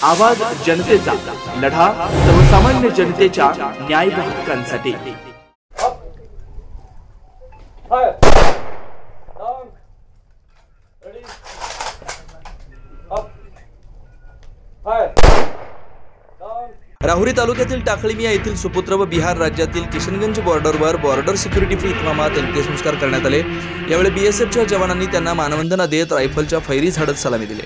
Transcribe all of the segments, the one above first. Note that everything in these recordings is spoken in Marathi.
आवाज जनतेचा, लढा सर्वसामान्य जनतेच्या न्याय व हक्कांसाठी। राहुरी तालुक्यातील टाकळीमिया येथील सुपुत्र व बिहार राज्यातील किशनगंज बॉर्डरवर बॉर्डर सिक्युरिटी इतमामात अंत्यसंस्कार करण्यात आले। यावेळी बीएसएफच्या जवानांनी त्यांना मानवंदना देत रायफलच्या फैरी झाडत सलामी दिली।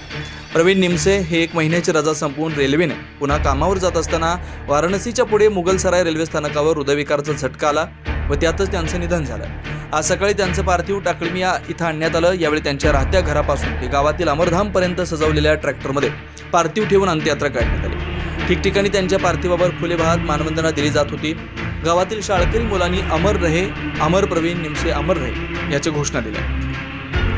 प्रवीण निमसे हे 1 महिन्याची रजा संपवून रेल्वेने पुन्हा कामावर जात असताना वाराणसीच्या पुढे मुगलसराय रेल्वे स्थानकावर हृदयविकाराचा झटका आला व त्यातच त्यांचं निधन झालं। आज सकाळी त्यांचं पार्थिव टाकळीमिया इथं आणण्यात आलं। यावेळी त्यांच्या राहत्या घरापासून ते गावातील अमरधामपर्यंत सजवलेल्या ट्रॅक्टरमध्ये पार्थिव ठेवून अंत्ययात्रा काढण्यात आली। ठिकठिकाणी त्यांच्या पार्थिवावर फुले वाहत मानवंदना दिली जात होती। गावातील शाळकरी मुलांनी अमर रहे, अमर प्रवीण निमसे अमर रहे याची घोषणा दिली।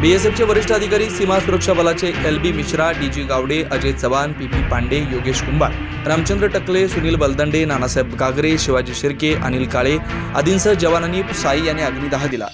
बीएसएफचे वरिष्ठ अधिकारी, सीमा सुरक्षा बलाचे LB Mishra, DG Gawade, Ajay Chavan, PP Pande, Yogesh कुंभार, रामचंद्र टकले, सुनील बलदंडे, नानासाहेब गागरे, शिवाजी शिर्के, अनिल काळे आदींसह जवानांनी साई यांनी अग्निदाह दिला।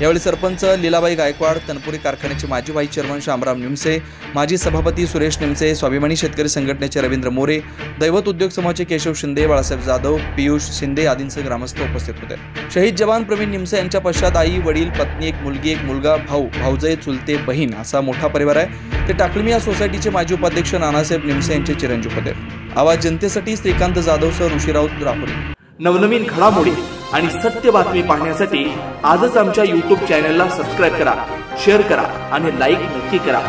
यावेळी सरपंच लीलाबाई गायकवाड, तनपुरी कारखान्याचे माजी व्हाईस चेअरमन शामराव निमसे, माजी सभापती सुरेश निमसे, स्वाभिमानी शेतकरी संघटनेचे रवींद्र मोरे, दैवत उद्योग समूहाचे केशव शिंदे, बाळासाहेब जाधव, पियुष शिंदे आदींसह ग्रामस्थ उपस्थित होते। शहीद जवान प्रवीण निमसे यांच्या पश्चात आई, वडील, पत्नी, एक मुलगी, एक मुलगा, भाऊ, भाऊजय, चुलते, बहीण असा मोठा परिवार आहे। ते टाकळीमिया सोसायटीचे माजी उपाध्यक्ष नानासाहेब निमसे यांचे चिरंजीव होते। आवाज जनतेसाठी श्रीकांत जाधव सर, ऋषीराव राहुरी। नवनवीन घडामोडी आणि सत्य बातमी पाहण्यासाठी आजच आमच्या YouTube चॅनलला सबस्क्राइब करा, शेअर करा आणि लाईक नक्की करा।